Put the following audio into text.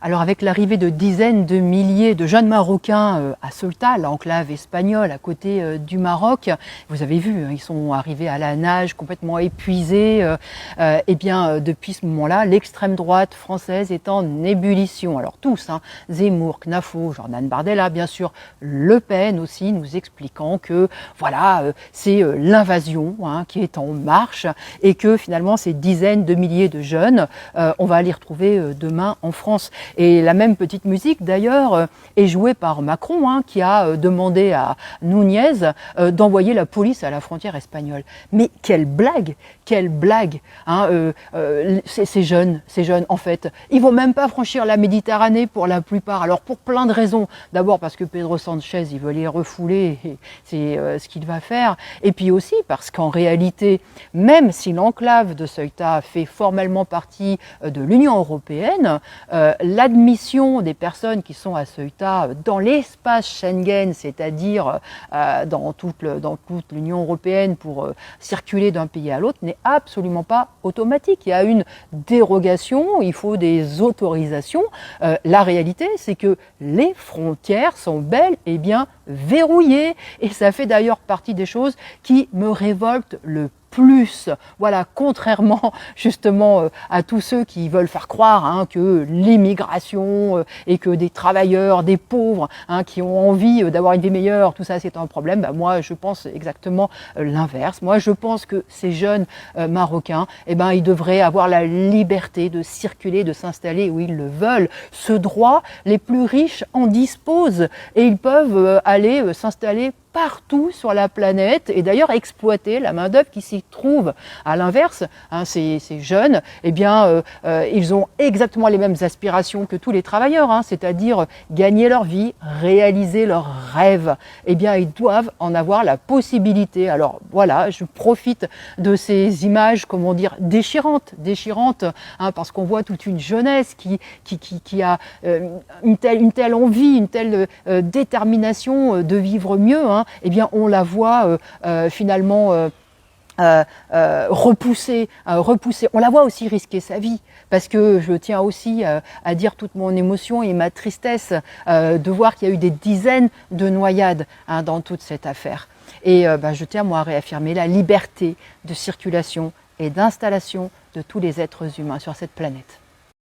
Alors avec l'arrivée de dizaines de milliers de jeunes Marocains à Ceuta, l'enclave espagnole à côté du Maroc, vous avez vu, ils sont arrivés à la nage complètement épuisés. Et bien depuis ce moment-là, l'extrême droite française est en ébullition. Alors tous, Zemmour, Knafo, Jordan Bardella, bien sûr, Le Pen aussi, nous expliquant que voilà, c'est l'invasion qui est en marche et que finalement ces dizaines de milliers de jeunes, on va les retrouver demain en France. Et la même petite musique, d'ailleurs, est jouée par Macron, qui a demandé à Núñez d'envoyer la police à la frontière espagnole. Mais quelle blague! Quelle blague, ces jeunes, en fait, ils vont même pas franchir la Méditerranée pour la plupart. Alors pour plein de raisons. D'abord parce que Pedro Sanchez, il veut les refouler, et c'est ce qu'il va faire. Et puis aussi parce qu'en réalité, même si l'enclave de Ceuta fait formellement partie de l'Union européenne, l'admission des personnes qui sont à Ceuta dans l'espace Schengen, c'est-à-dire dans toute l'Union européenne pour circuler d'un pays à l'autre, n'est absolument pas automatique. Il y a une dérogation, il faut des autorisations. La réalité, c'est que les frontières sont bel et bien verrouillées. Et ça fait d'ailleurs partie des choses qui me révoltent le plus. Voilà, contrairement justement à tous ceux qui veulent faire croire que l'immigration et que des travailleurs, des pauvres qui ont envie d'avoir une vie meilleure, tout ça c'est un problème, moi je pense exactement l'inverse. Moi je pense que ces jeunes Marocains, ils devraient avoir la liberté de circuler, de s'installer où ils le veulent. Ce droit, les plus riches en disposent et ils peuvent aller s'installer partout sur la planète et d'ailleurs exploiter la main-d'œuvre qui s'y trouve. À l'inverse, ces jeunes, ils ont exactement les mêmes aspirations que tous les travailleurs, c'est-à-dire gagner leur vie, réaliser leurs rêves. Ils doivent en avoir la possibilité. Alors voilà, je profite de ces images, déchirantes, parce qu'on voit toute une jeunesse qui a une telle envie, une telle détermination de vivre mieux. On la voit finalement repoussée. On la voit aussi risquer sa vie, parce que je tiens aussi à dire toute mon émotion et ma tristesse de voir qu'il y a eu des dizaines de noyades dans toute cette affaire. Et je tiens moi à réaffirmer la liberté de circulation et d'installation de tous les êtres humains sur cette planète.